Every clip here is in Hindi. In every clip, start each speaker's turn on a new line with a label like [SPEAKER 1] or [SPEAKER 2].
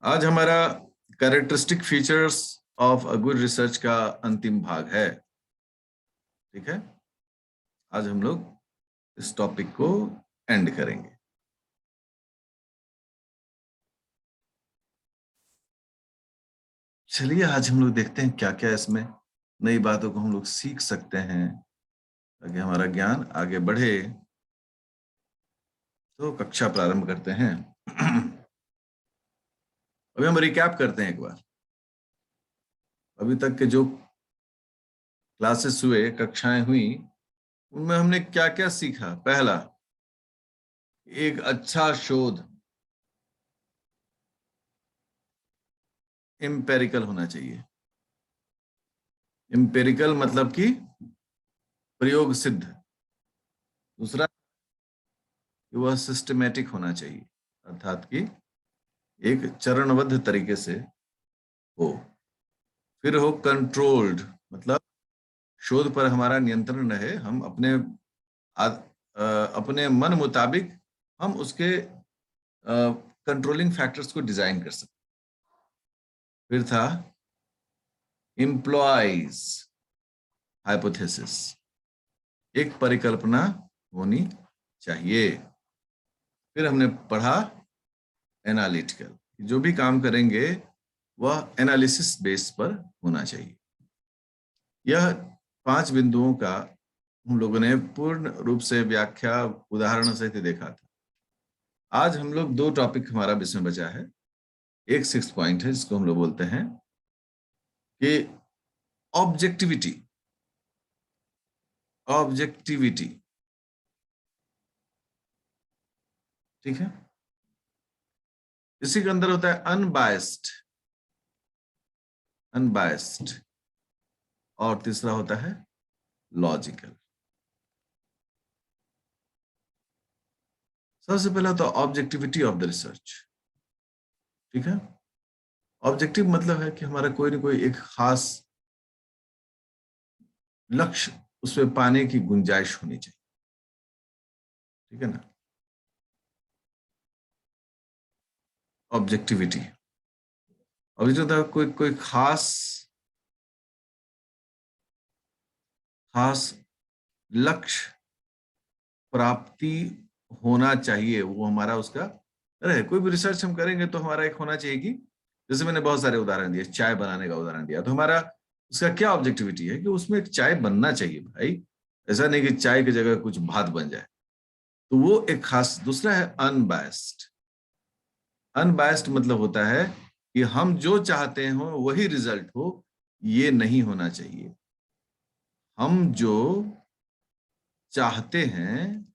[SPEAKER 1] आज हमारा characteristic features of a good research का अंतिम भाग है। ठीक है, आज हम लोग इस टॉपिक को एंड करेंगे। चलिए आज हम लोग देखते हैं क्या क्या इसमें नई बातों को हम लोग सीख सकते हैं ताकि हमारा ज्ञान आगे बढ़े। तो कक्षा प्रारंभ करते हैं। अभी हम रिकैप करते हैं एक बार। अभी तक के जो क्लासेस हुए, कक्षाएं हुई, उनमें हमने क्या क्या सीखा। पहला, एक अच्छा शोध एम्पेरिकल होना चाहिए। एम्पेरिकल मतलब कि प्रयोग सिद्ध। दूसरा, वह सिस्टमेटिक होना चाहिए, अर्थात कि एक चरणबद्ध तरीके से हो। फिर हो कंट्रोल्ड, मतलब शोध पर हमारा नियंत्रण रहे, हम अपने मन मुताबिक हम उसके कंट्रोलिंग फैक्टर्स को डिजाइन कर सकते। फिर था एम्प्लॉयज हाइपोथेसिस, एक परिकल्पना होनी चाहिए। फिर हमने पढ़ा एनालिटिकल, जो भी काम करेंगे वह एनालिसिस बेस पर होना चाहिए। यह 5 बिंदुओं का हम लोगों ने पूर्ण रूप से व्याख्या उदाहरणों सहित देखा था। आज हम लोग 2 टॉपिक हमारा विषय बचा है। एक 6 पॉइंट है जिसको हम लोग बोलते हैं कि ऑब्जेक्टिविटी। ऑब्जेक्टिविटी, ठीक है। इसी के अंदर होता है अनबायस्ड। अनबायस्ड। और तीसरा होता है लॉजिकल। सबसे पहला तो ऑब्जेक्टिविटी ऑफ द रिसर्च, ठीक है। ऑब्जेक्टिव मतलब है कि हमारा कोई ना कोई एक खास लक्ष्य उसमें पाने की गुंजाइश होनी चाहिए, ठीक है ना। ऑब्जेक्टिविटी, ऑब्जेक्टिव कोई कोई खास लक्ष्य प्राप्ति होना चाहिए, वो हमारा उसका रहे। कोई भी रिसर्च हम करेंगे तो हमारा एक होना चाहिए कि, जैसे मैंने बहुत सारे उदाहरण दिए, चाय बनाने का उदाहरण दिया, तो हमारा उसका क्या ऑब्जेक्टिविटी है कि उसमें एक चाय बनना चाहिए भाई। ऐसा नहीं कि चाय की जगह कुछ भात बन जाए। तो वो एक खास। दूसरा है अनबायस्ड। अनबायस्ड मतलब होता है कि हम जो चाहते हो वही रिजल्ट हो, ये नहीं होना चाहिए। हम जो चाहते हैं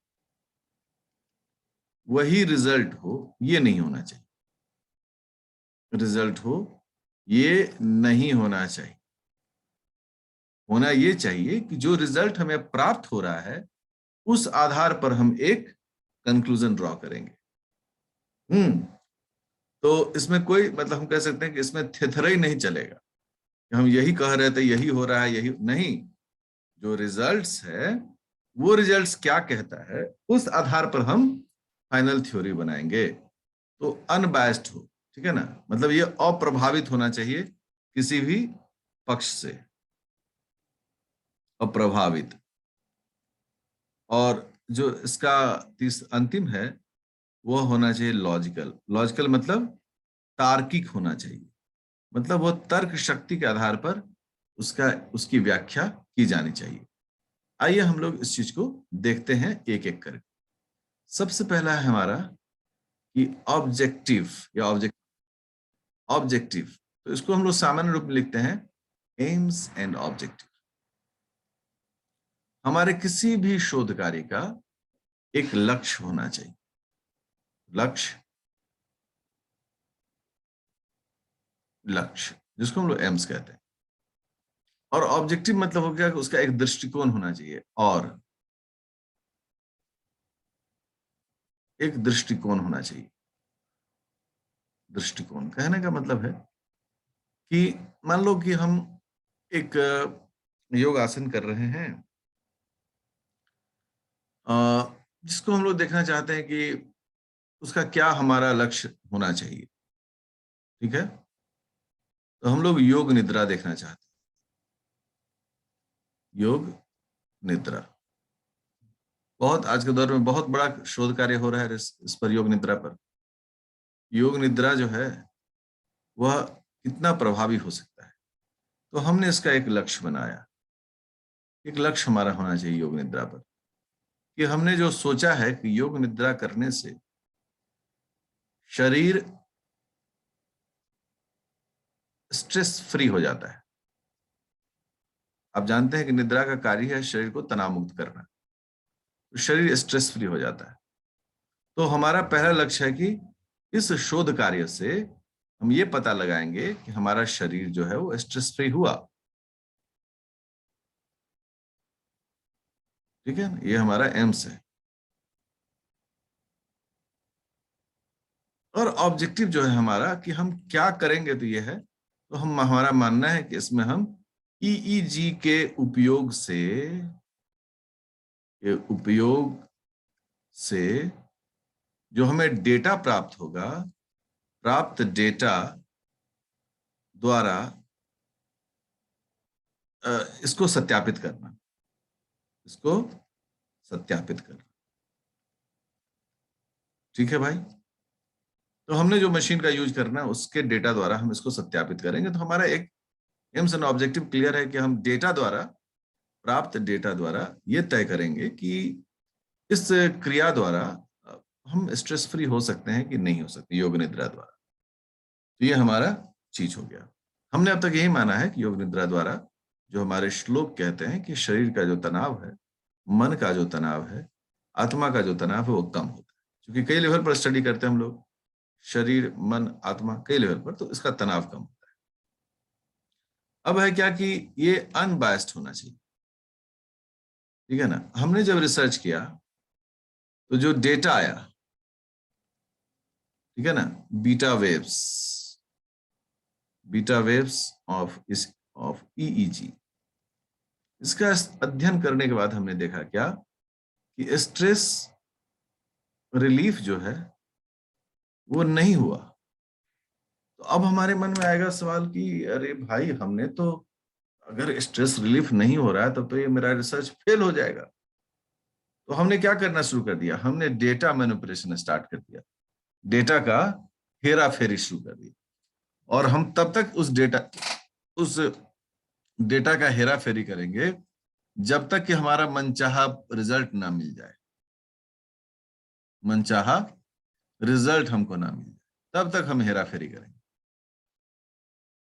[SPEAKER 1] वही रिजल्ट हो, ये नहीं होना चाहिए। रिजल्ट हो, ये नहीं होना चाहिए। होना ये चाहिए कि जो रिजल्ट हमें प्राप्त हो रहा है उस आधार पर हम एक कंक्लूजन ड्रॉ करेंगे। तो इसमें कोई, मतलब हम कह सकते हैं कि इसमें थेथरा ही नहीं चलेगा कि हम यही कह रहे थे, यही हो रहा है, यही नहीं। जो रिजल्ट्स है, वो रिजल्ट्स क्या कहता है, उस आधार पर हम फाइनल थ्योरी बनाएंगे। तो अनबायस्ड हो, ठीक है ना। मतलब ये अप्रभावित होना चाहिए किसी भी पक्ष से, अप्रभावित। और जो इसका अंतिम है वो होना चाहिए लॉजिकल। लॉजिकल मतलब तार्किक होना चाहिए, मतलब वो तर्क शक्ति के आधार पर उसकी व्याख्या की जानी चाहिए। आइए हम लोग इस चीज को देखते हैं एक एक करके। सबसे पहला है हमारा कि ऑब्जेक्टिव या ऑब्जेक्टिव। तो इसको हम लोग सामान्य रूप में लिखते हैं एम्स एंड ऑब्जेक्टिव। हमारे किसी भी शोध कार्य का एक लक्ष्य होना चाहिए। लक्ष्य, लक्ष्य जिसको हम लोग एम्स कहते हैं। और ऑब्जेक्टिव मतलब हो गया कि उसका एक दृष्टिकोण होना चाहिए। और एक दृष्टिकोण होना चाहिए। दृष्टिकोण कहने का मतलब है कि मान लो कि हम एक योग आसन कर रहे हैं, जिसको हम लोग देखना चाहते हैं कि उसका क्या हमारा लक्ष्य होना चाहिए, ठीक है, तो हम लोग योग निद्रा देखना चाहते हैं। योग निद्रा बहुत आज के दौर में बहुत बड़ा शोध कार्य हो रहा है इस पर, योग निद्रा पर। योग निद्रा जो है वह कितना प्रभावी हो सकता है, तो हमने इसका एक लक्ष्य बनाया। एक लक्ष्य हमारा होना चाहिए योग निद्रा पर, कि हमने जो सोचा है कि योग निद्रा करने से शरीर स्ट्रेस फ्री हो जाता है। आप जानते हैं कि निद्रा का कार्य है शरीर को तनाव मुक्त करना, तो शरीर स्ट्रेस फ्री हो जाता है। तो हमारा पहला लक्ष्य है कि इस शोध कार्य से हम ये पता लगाएंगे कि हमारा शरीर जो है वो स्ट्रेस फ्री हुआ। ठीक है, ये हमारा एम्स है। और ऑब्जेक्टिव जो है हमारा कि हम क्या करेंगे, तो ये है, तो हमारा मानना है कि इसमें हम ईईजी के उपयोग से जो हमें डेटा प्राप्त होगा, प्राप्त डेटा द्वारा इसको सत्यापित करना, इसको सत्यापित करना। ठीक है भाई, तो हमने जो मशीन का यूज करना है उसके डेटा द्वारा हम इसको सत्यापित करेंगे। तो हमारा एक एम्स एंड ऑब्जेक्टिव क्लियर है कि हम डेटा द्वारा, प्राप्त डेटा द्वारा ये तय करेंगे कि इस क्रिया द्वारा हम स्ट्रेस फ्री हो सकते हैं कि नहीं हो सकते योग निद्रा द्वारा। तो ये हमारा चीज हो गया। हमने अब तक यही माना है कि योग निद्रा द्वारा, जो हमारे श्लोक कहते हैं कि शरीर का जो तनाव है, मन का जो तनाव है, आत्मा का जो तनाव है वो कम होता है। क्योंकि कई लेवल पर स्टडी करते हैं हम लोग, शरीर मन आत्मा कई लेवल पर, तो इसका तनाव कम होता है। अब है क्या कि ये अनबायस्ड होना चाहिए। ठीक है ना, हमने जब रिसर्च किया तो जो डेटा आया, ठीक है ना, beta waves, beta waves of EEG, इसका अध्ययन करने के बाद हमने देखा क्या कि स्ट्रेस रिलीफ जो है वो नहीं हुआ। तो अब हमारे मन में आएगा सवाल कि अरे भाई, हमने तो, अगर स्ट्रेस रिलीफ नहीं हो रहा है तब तो ये मेरा रिसर्च फेल हो जाएगा। तो हमने क्या करना शुरू कर दिया, हमने डेटा मैनिपुलेशन स्टार्ट कर दिया, डेटा का हेरा फेरी शुरू कर दिया। और हम तब तक उस डेटा का हेरा फेरी करेंगे जब तक कि हमारा मनचाहा रिजल्ट ना मिल जाए, मनचाहा रिजल्ट हमको ना मिले, तब तक हम हेरा फेरी करेंगे।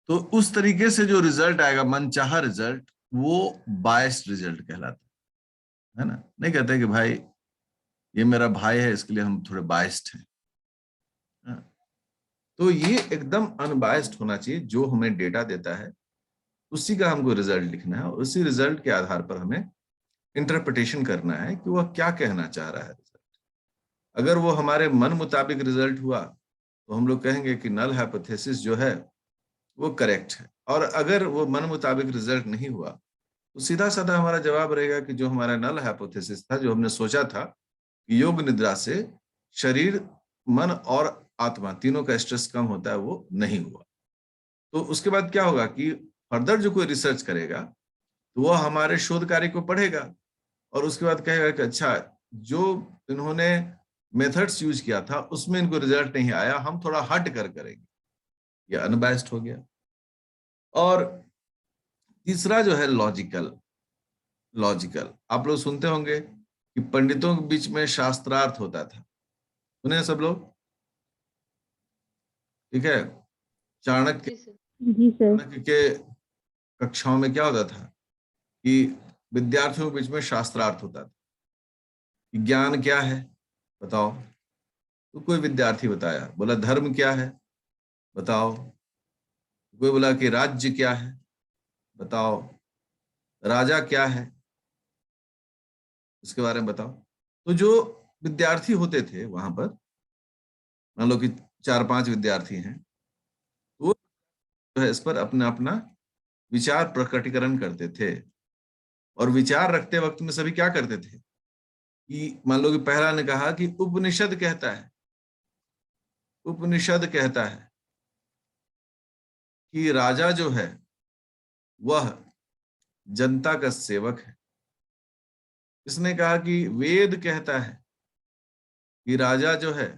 [SPEAKER 1] तो उस तरीके से जो रिजल्ट आएगा, मनचाहा रिजल्ट, वो बायस्ड रिजल्ट कहलाता है ना। नहीं कहते कि भाई ये मेरा भाई है इसके लिए हम थोड़े बायस्ड हैं। हाँ? तो ये एकदम अनबायस्ड होना चाहिए। जो हमें डेटा देता है उसी का हमको रिजल्ट लिखना है, और उसी रिजल्ट के आधार पर हमें इंटरप्रिटेशन करना है कि वह क्या कहना चाह रहा है रिजल्ट। अगर वो हमारे मन मुताबिक रिजल्ट हुआ तो हम लोग कहेंगे कि नल हाइपोथेसिस जो है वो करेक्ट है। और अगर वो मन मुताबिक रिजल्ट नहीं हुआ तो सीधा साधा हमारा जवाब रहेगा कि जो हमारा नल हाइपोथेसिस था, जो हमने सोचा था कि योग निद्रा से शरीर, मन और आत्मा तीनों का स्ट्रेस कम होता है, वो नहीं हुआ। तो उसके बाद क्या होगा कि फर्दर जो कोई रिसर्च करेगा तो वो हमारे शोध कार्य को पढ़ेगा और उसके बाद कहेगा कि अच्छा, जो इन्होंने मेथड्स यूज किया था उसमें इनको रिजल्ट नहीं आया, हम थोड़ा हट कर करेंगे। ये अनबायस्ड हो गया। और तीसरा जो है लॉजिकल। लॉजिकल आप लोग सुनते होंगे कि पंडितों के बीच में शास्त्रार्थ होता था, सुने सब लोग? ठीक है, चाणक्य
[SPEAKER 2] जी सर। जी सर।
[SPEAKER 1] चाणक्य के कक्षाओं में क्या होता था कि विद्यार्थियों के बीच में शास्त्रार्थ होता था कि ज्ञान क्या है बताओ। तो कोई विद्यार्थी बताया, बोला धर्म क्या है बताओ। कोई बोला कि राज्य क्या है बताओ, राजा क्या है इसके बारे में बताओ। तो जो विद्यार्थी होते थे वहां पर, मान लो कि 4-5 विद्यार्थी हैं, तो वो जो है इस पर अपना अपना विचार प्रकटीकरण करते थे। और विचार रखते वक्त में सभी क्या करते थे कि मान लो कि पहला ने कहा कि उपनिषद कहता है, उपनिषद कहता है। कि राजा जो है वह जनता का सेवक है। इसने कहा कि वेद कहता है कि राजा जो है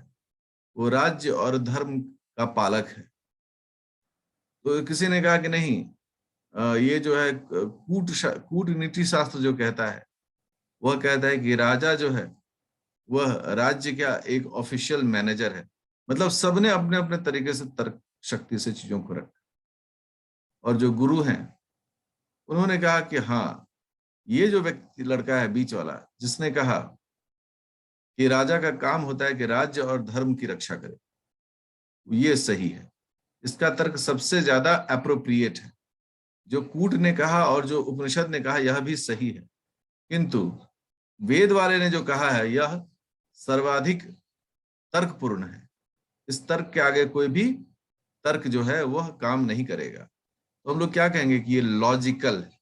[SPEAKER 1] वो राज्य और धर्म का पालक है। तो किसी ने कहा कि नहीं, ये जो है कूटनीति शास्त्र जो कहता है वह कहता है कि राजा जो है वह राज्य का एक ऑफिशियल मैनेजर है। मतलब सबने अपने अपने तरीके से तर्क शक्ति से चीजों को रखा। और जो गुरु हैं उन्होंने कहा कि हाँ, ये जो व्यक्ति लड़का है बीच वाला, जिसने कहा कि राजा का काम होता है कि राज्य और धर्म की रक्षा करे, ये सही है। इसका तर्क सबसे ज्यादा अप्रोप्रिएट है। जो कूट ने कहा और जो उपनिषद ने कहा यह भी सही है, किंतु वेद वाले ने जो कहा है यह सर्वाधिक तर्कपूर्ण है। इस तर्क के आगे कोई भी तर्क जो है वह काम नहीं करेगा। तो हम लोग क्या कहेंगे कि ये लॉजिकल है,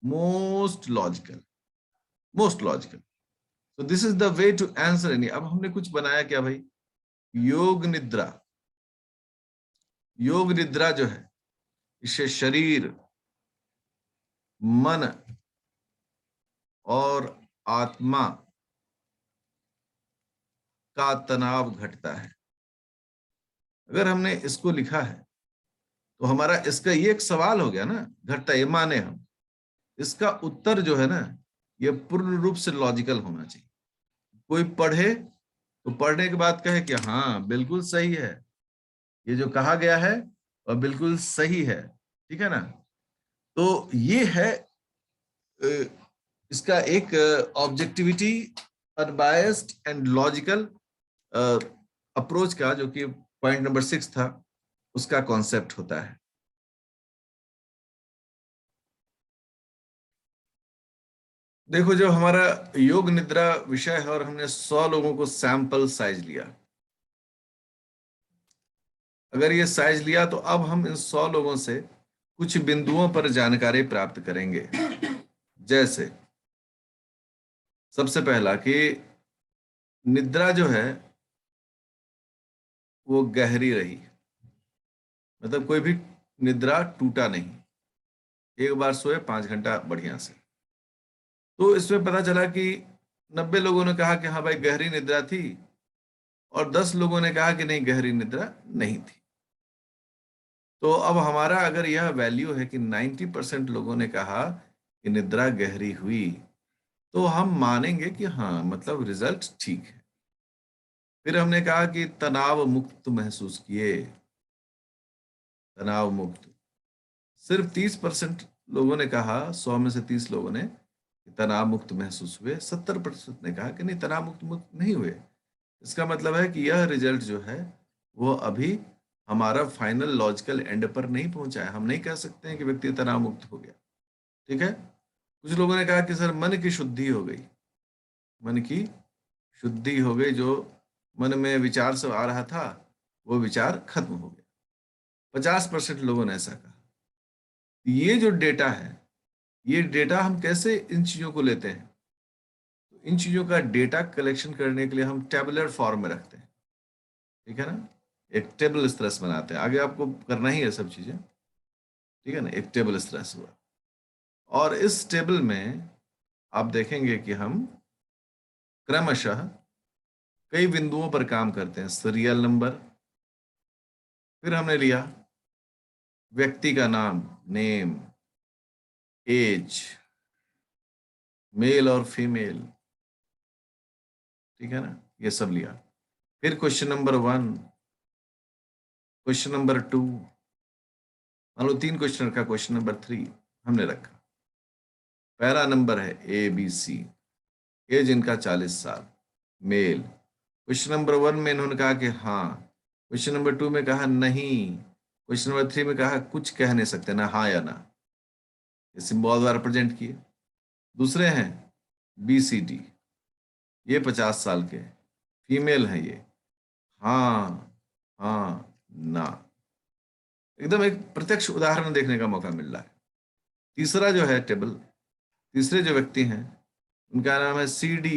[SPEAKER 1] मोस्ट लॉजिकल, मोस्ट लॉजिकल। तो this is the way to answer any. अब हमने कुछ बनाया क्या भाई? योग निद्रा। योग निद्रा जो है इससे शरीर, मन और आत्मा का तनाव घटता है। अगर हमने इसको लिखा है तो हमारा इसका ये एक सवाल हो गया ना, घटता, ये माने हम, इसका उत्तर जो है ना ये पूर्ण रूप से लॉजिकल होना चाहिए। कोई पढ़े तो पढ़ने के बाद कहे कि हाँ बिल्कुल सही है, ये जो कहा गया है वह बिल्कुल सही है। ठीक है ना? तो ये है इसका एक objectivity, unbiased and logical approach का, जो कि पॉइंट नंबर 6 था, उसका कॉन्सेप्ट होता है। देखो, जो हमारा योग निद्रा विषय है और हमने 100 लोगों को सैंपल साइज लिया, अगर ये साइज लिया तो अब हम इन 100 लोगों से कुछ बिंदुओं पर जानकारी प्राप्त करेंगे। जैसे सबसे पहला कि निद्रा जो है वो गहरी रही, मतलब कोई भी निद्रा टूटा नहीं, एक बार सोए 5 घंटा बढ़िया से। तो इसमें पता चला कि 90 लोगों ने कहा कि हाँ भाई गहरी निद्रा थी, और 10 लोगों ने कहा कि नहीं गहरी निद्रा नहीं थी। तो अब हमारा अगर यह वैल्यू है कि 90% लोगों ने कहा कि निद्रा गहरी हुई, तो हम मानेंगे कि हाँ मतलब रिजल्ट ठीक है। फिर हमने कहा कि तनाव मुक्त महसूस किए, तनाव मुक्त। सिर्फ 30% लोगों ने कहा, 100 में से 30 लोगों ने तनाव मुक्त महसूस हुए, 70% ने कहा कि नहीं तनाव मुक्त मुक्त नहीं हुए। इसका मतलब है कि यह रिजल्ट जो है वो अभी हमारा फाइनल लॉजिकल एंड पर नहीं पहुंचा है। हम नहीं कह सकते हैं कि व्यक्ति तनाव मुक्त हो गया। ठीक है? कुछ लोगों ने कहा कि सर मन की शुद्धि हो गई, मन की शुद्धि हो गई, जो मन में विचार सब आ रहा था वो विचार खत्म हो गया। 50% लोगों ने ऐसा कहा। ये जो डेटा है, ये डेटा हम कैसे इन चीजों को लेते हैं? तो इन चीजों का डेटा कलेक्शन करने के लिए हम टेबुलर फॉर्म में रखते हैं। ठीक है ना? एक टेबल स्ट्रेस बनाते हैं, आगे आपको करना ही है सब चीजें। ठीक है ना? एक टेबल स्ट्रेस हुआ, और इस टेबल में आप देखेंगे कि हम क्रमशः कई बिंदुओं पर काम करते हैं। सीरियल नंबर, फिर हमने लिया व्यक्ति का नाम, नेम, एज, मेल और फीमेल। ठीक है ना? ये सब लिया। फिर क्वेश्चन नंबर 1, क्वेश्चन नंबर 2, मान लो 3 क्वेश्चन रखा, क्वेश्चन नंबर 3 हमने रखा। पहला नंबर है ABC, एज इनका 40 साल, मेल। क्वेश्चन नंबर 1 में इन्होंने कहा कि हाँ, क्वेश्चन नंबर 2 में कहा नहीं, क्वेश्चन नंबर 3 में कहा कुछ कह नहीं सकते, ना हाँ या ना, ये सिंबल द्वारा रिप्रेजेंट किए। दूसरे हैं BCD, ये 50 साल के, फीमेल है ये, हाँ हाँ ना। एकदम एक प्रत्यक्ष उदाहरण देखने का मौका मिल रहा है। तीसरा जो है टेबल, तीसरे जो व्यक्ति हैं उनका नाम है CD,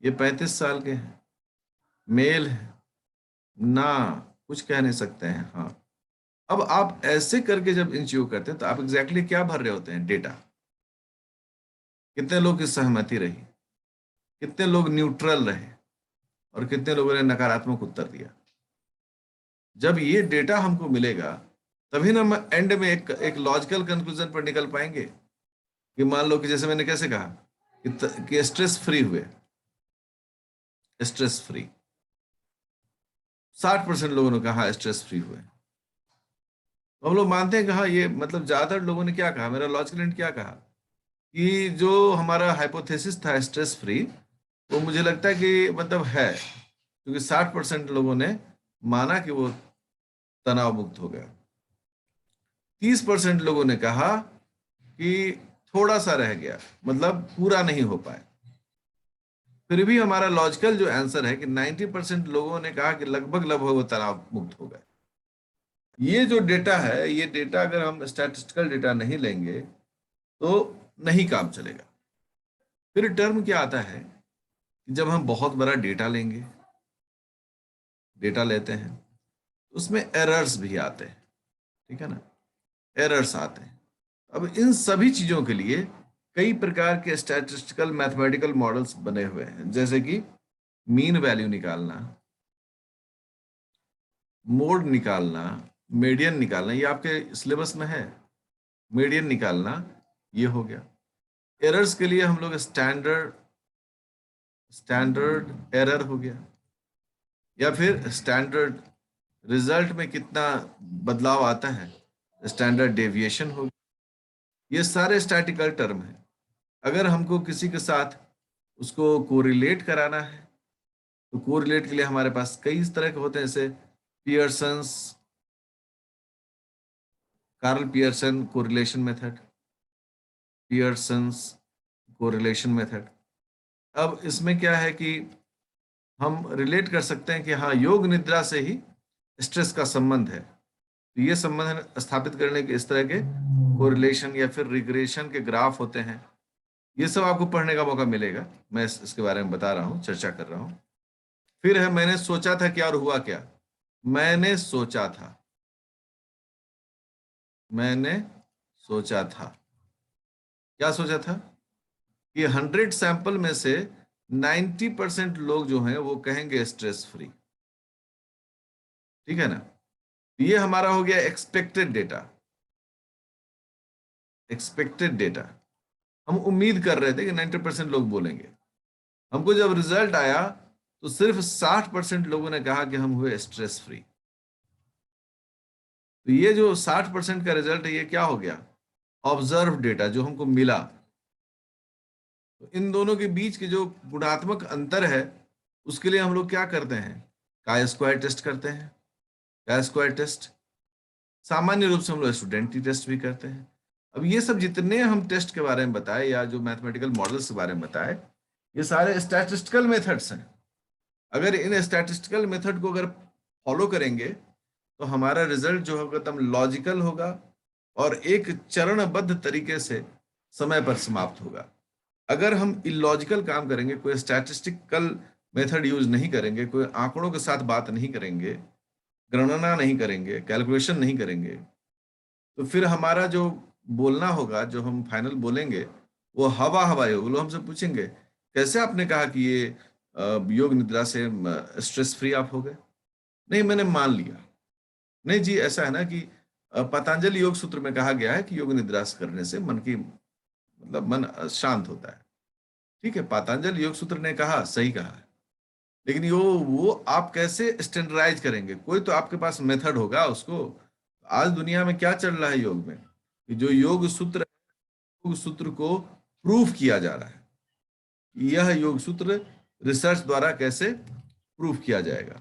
[SPEAKER 1] ये 35 साल के हैं, मेल है, ना कुछ कह नहीं सकते हैं, हाँ। अब आप ऐसे करके जब इन चीजों करते हैं तो आप एग्जैक्टली क्या भर रहे होते हैं? डेटा। कितने लोग की सहमति रही, कितने लोग न्यूट्रल रहे, और कितने लोगों ने नकारात्मक उत्तर दिया। जब ये डेटा हमको मिलेगा तभी ना हम एंड में एक लॉजिकल कंक्लूजन पर निकल पाएंगे कि मान लो कि जैसे मैंने कैसे कहा कि स्ट्रेस फ्री हुए, स्ट्रेस फ्री 60% लोगों ने कहा स्ट्रेस फ्री हुए। तो हम लोग मानते हैं कि हाँ, ये मतलब ज्यादातर लोगों ने क्या कहा, मेरा लॉजिकल एंड क्या कहा कि जो हमारा हाइपोथेसिस था स्ट्रेस फ्री, वो मुझे लगता है कि मतलब है, क्योंकि 60% लोगों ने माना कि वो तनाव मुक्त हो गया। 30% लोगों ने कहा कि थोड़ा सा रह गया, मतलब पूरा नहीं हो पाया। फिर भी हमारा लॉजिकल जो आंसर है कि 90% लोगों ने कहा कि लगभग लगभग वो तनाव मुक्त हो गए। ये जो डेटा है, ये डेटा अगर हम स्टैटिस्टिकल डेटा नहीं लेंगे तो नहीं काम चलेगा। फिर टर्म क्या आता है कि जब हम बहुत बड़ा डेटा लेंगे, डेटा लेते हैं, तो उसमें एरर्स भी आते हैं, ठीक है ना, एरर्स आते हैं। अब इन सभी चीजों के लिए कई प्रकार के स्टैटिस्टिकल मैथमेटिकल मॉडल्स बने हुए हैं, जैसे कि मीन वैल्यू निकालना, मोड निकालना, मीडियन निकालना, ये आपके सिलेबस में है। मीडियन निकालना ये हो गया। एरर्स के लिए हम लोग स्टैंडर्ड स्टैंडर्ड एरर हो गया, या फिर स्टैंडर्ड रिजल्ट में कितना बदलाव आता है, स्टैंडर्ड डेविएशन हो गया। ये सारे स्टैटिकल टर्म हैं। अगर हमको किसी के साथ उसको कोरिलेट कराना है तो कोरिलेट के लिए हमारे पास कई तरह के होते हैं, जैसे Pearson's Karl Pearson correlation method, Pearson's correlation method. अब इसमें क्या है कि हम रिलेट कर सकते हैं कि हाँ, योग निद्रा से ही स्ट्रेस का संबंध है। तो ये संबंध स्थापित करने के इस तरह के कोरिलेशन या फिर रिग्रेशन के ग्राफ होते हैं। ये सब आपको पढ़ने का मौका मिलेगा, मैं इसके बारे में बता रहा हूँ, चर्चा कर रहा हूँ। फिर है मैंने सोचा था क्या और हुआ क्या। मैंने सोचा था, मैंने सोचा था, क्या सोचा था कि 100 सैंपल में से 90% लोग जो हैं वो कहेंगे स्ट्रेस फ्री, ठीक है ना। ये हमारा हो गया एक्सपेक्टेड डेटा। एक्सपेक्टेड डेटा, हम उम्मीद कर रहे थे कि 90% लोग बोलेंगे। हमको जब रिजल्ट आया तो सिर्फ 60% लोगों ने कहा कि हम हुए स्ट्रेस फ्री। तो ये जो 60% का रिजल्ट है, ये क्या हो गया? ऑब्जर्व डेटा जो हमको मिला। तो इन दोनों के बीच के जो गुणात्मक अंतर है, उसके लिए हम लोग क्या करते हैं? काय स्क्वायर टेस्ट करते हैं। काय स्क्वायर टेस्ट सामान्य रूप से हम लोग स्टूडेंट टेस्ट भी करते हैं। अब ये सब जितने हम टेस्ट के बारे में बताए या जो मैथमेटिकल मॉडल्स के बारे में बताए, ये सारे स्टैटिस्टिकल मेथड्स हैं। अगर इन स्टैटिस्टिकल मेथड को अगर फॉलो करेंगे तो हमारा रिजल्ट जो होगा एकदम लॉजिकल होगा और एक चरणबद्ध तरीके से समय पर समाप्त होगा। अगर हम इलॉजिकल काम करेंगे, कोई स्टैटिस्टिकल मेथड यूज नहीं करेंगे, कोई आंकड़ों के साथ बात नहीं करेंगे, गणना नहीं करेंगे, कैलकुलेशन नहीं करेंगे, तो फिर हमारा जो बोलना होगा, जो हम फाइनल बोलेंगे, वो हवा हवाई होगा। लोग हमसे पूछेंगे कैसे आपने कहा कि ये योग निद्रा से स्ट्रेस फ्री आप हो गए? नहीं, मैंने मान लिया। नहीं जी, ऐसा है ना कि पतंजलि योग सूत्र में कहा गया है कि योग निद्रा करने से मन की मतलब मन शांत होता है। ठीक है, पतंजलि योग सूत्र ने कहा, सही कहा है, लेकिन वो आप कैसे स्टैंडर्डाइज करेंगे? कोई तो आपके पास मेथड होगा उसको। आज दुनिया में क्या चल रहा है योग में, कि जो योग सूत्र को प्रूफ किया जा रहा है। यह योग सूत्र रिसर्च द्वारा कैसे प्रूफ किया जाएगा?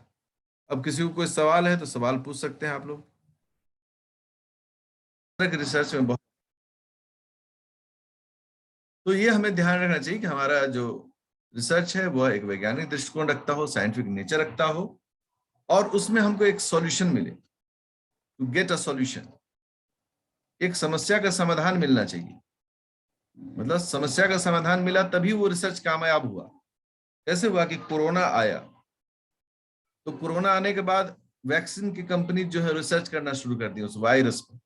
[SPEAKER 1] अब किसी को कोई सवाल है तो सवाल पूछ सकते हैं आप लोग। रिसर्च में बहुत, तो ये हमें ध्यान रखना चाहिए कि हमारा जो रिसर्च है वह एक वैज्ञानिक दृष्टिकोण रखता हो, साइंटिफिक नेचर रखता हो, और उसमें हमको एक सॉल्यूशन मिले, टू गेट अ सॉल्यूशन। एक समस्या का समाधान मिलना चाहिए, मतलब समस्या का समाधान मिला तभी वो रिसर्च कामयाब हुआ। कैसे हुआ कि कोरोना आया, तो कोरोना आने के बाद वैक्सीन की कंपनी जो है रिसर्च करना शुरू कर दी उस वायरस पर।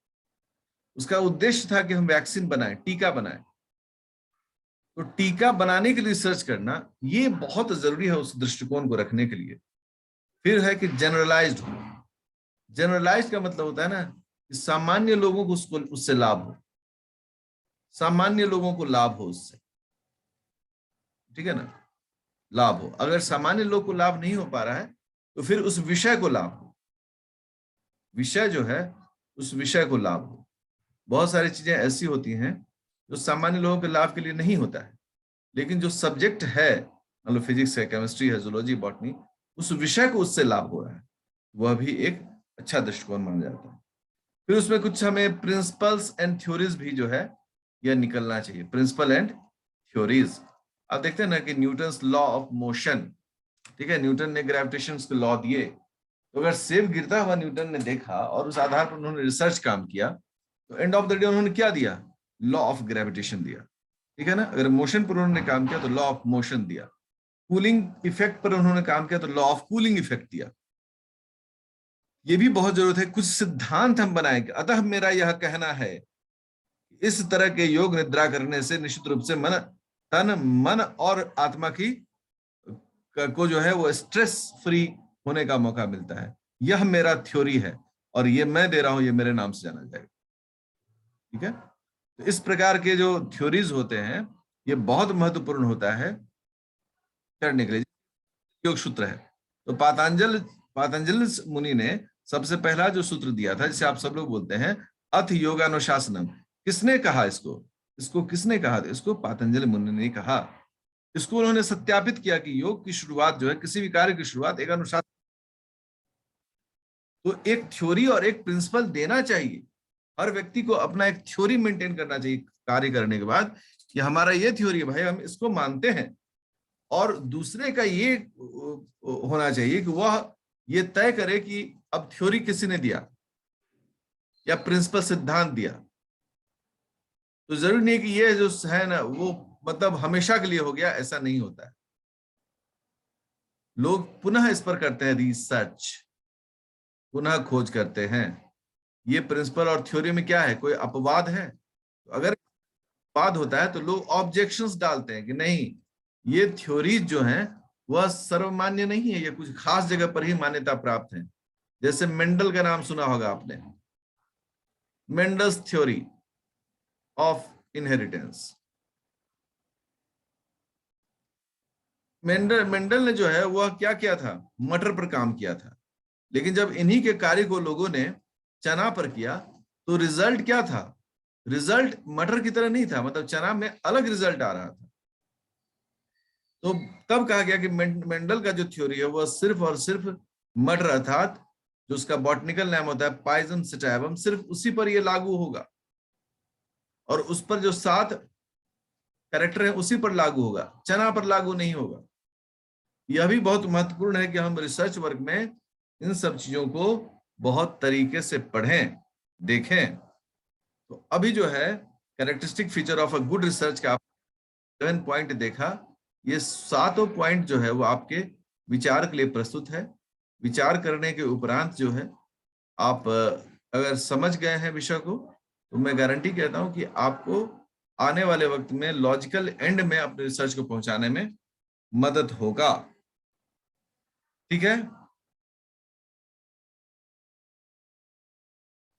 [SPEAKER 1] उसका उद्देश्य था कि हम वैक्सीन बनाएं, टीका बनाएं। तो टीका बनाने के लिए रिसर्च करना ये बहुत जरूरी है उस दृष्टिकोण को रखने के लिए। फिर है कि जनरलाइज्ड हो। जनरलाइज्ड का मतलब होता है ना कि सामान्य लोगों को उसको उससे लाभ हो, सामान्य लोगों को लाभ हो उससे, ठीक है ना, लाभ हो। अगर सामान्य लोग को लाभ नहीं हो पा रहा है तो फिर उस विषय को लाभ हो, विषय जो है उस विषय को लाभ हो। बहुत सारी चीजें ऐसी होती हैं जो सामान्य लोगों के लाभ के लिए नहीं होता है, लेकिन जो सब्जेक्ट है, मतलब फिजिक्स है, केमिस्ट्री है, जूलॉजी, बॉटनी, उस विषय को उससे लाभ हो रहा है, वह भी एक अच्छा दृष्टिकोण माना जाता है। फिर उसमें कुछ हमें प्रिंसिपल्स एंड थ्योरीज भी जो है यह निकलना चाहिए, प्रिंसिपल एंड थ्योरीज। आप देखते हैं ना कि न्यूटन्स लॉ ऑफ मोशन, ठीक है, न्यूटन ने ग्रेविटेशन के लॉ दिए। तो अगर सेब गिरता हुआ न्यूटन ने देखा और उस आधार पर उन्होंने रिसर्च काम किया, तो एंड ऑफ द डे उन्होंने क्या दिया? लॉ ऑफ ग्रेविटेशन दिया, ठीक है ना। अगर मोशन पर उन्होंने काम किया तो लॉ ऑफ मोशन दिया। कूलिंग इफेक्ट पर उन्होंने काम किया तो लॉ ऑफ कूलिंग इफेक्ट दिया। ये भी बहुत जरूरत है, कुछ सिद्धांत हम बनाएंगे। अतः मेरा यह कहना है, इस तरह के योग निद्रा करने से निश्चित रूप से मन और आत्मा की को जो है वो स्ट्रेस फ्री होने का मौका मिलता है। यह मेरा थ्योरी है और ये मैं दे रहा हूं, ये मेरे नाम से जाना जाएगा, ठीक है। तो इस प्रकार के जो थ्योरीज होते हैं ये बहुत महत्वपूर्ण होता है करने के लिए। योग सूत्र है तो पातंजल मुनि ने सबसे पहला जो सूत्र दिया था, जिसे आप सब लोग बोलते हैं अथ योगानुशासनम, किसने कहा इसको? इसको किसने कहा? इसको पातंजल मुनि ने कहा। इसको उन्होंने सत्यापित किया कि योग की शुरुआत जो है, किसी भी कार्य की शुरुआत एक अनुशासन, तो एक थ्योरी और एक प्रिंसिपल देना चाहिए। हर व्यक्ति को अपना एक थ्योरी मेंटेन करना चाहिए कार्य करने के बाद, कि हमारा ये थ्योरी है भाई, हम इसको मानते हैं। और दूसरे का ये होना चाहिए कि वह ये तय करे कि अब थ्योरी किसी ने दिया या प्रिंसिपल सिद्धांत दिया, तो जरूरी नहीं कि ये जो है ना वो मतलब हमेशा के लिए हो गया, ऐसा नहीं होता है। लोग पुनः इस पर करते हैं रिसर्च, पुनः खोज करते हैं। ये प्रिंसिपल और थ्योरी में क्या है? कोई अपवाद है? तो अगर अपवाद होता है तो लोग ऑब्जेक्शंस डालते हैं कि नहीं, ये थ्योरीज जो हैं वह सर्वमान्य नहीं है, ये कुछ खास जगह पर ही मान्यता प्राप्त है। जैसे मेंडल का नाम सुना होगा आपने, Mendel's theory of inheritance. Mendel ने जो है वह क्या किया था? मटर पर काम किया था। लेकिन जब इन्हीं के कार्य को लोगों ने चना पर किया तो रिजल्ट क्या था? रिजल्ट मटर की तरह नहीं था, मतलब चना में अलग रिजल्ट आ रहा था। तो तब कहा गया कि मेंडल का जो थ्योरी है वह सिर्फ और सिर्फ मटर, अर्थात जो उसका बॉटनिकल नेम होता है पाइजम सिटाइवम, सिर्फ उसी पर यह लागू होगा और उस पर जो 7 कैरेक्टर है उसी पर लागू होगा, चना पर लागू नहीं होगा। यह भी बहुत महत्वपूर्ण है कि हम रिसर्च वर्क में इन सब चीजों को बहुत तरीके से पढ़ें, देखें। तो अभी जो है characteristic feature of a good research का 7 पॉइंट देखा। ये 7 पॉइंट जो है वो आपके विचार के लिए प्रस्तुत है। विचार करने के उपरांत जो है आप अगर समझ गए हैं विषय को, तो मैं गारंटी कहता हूं कि आपको आने वाले वक्त में लॉजिकल एंड में अपने रिसर्च को पहुंचाने में मदद होगा, ठीक है।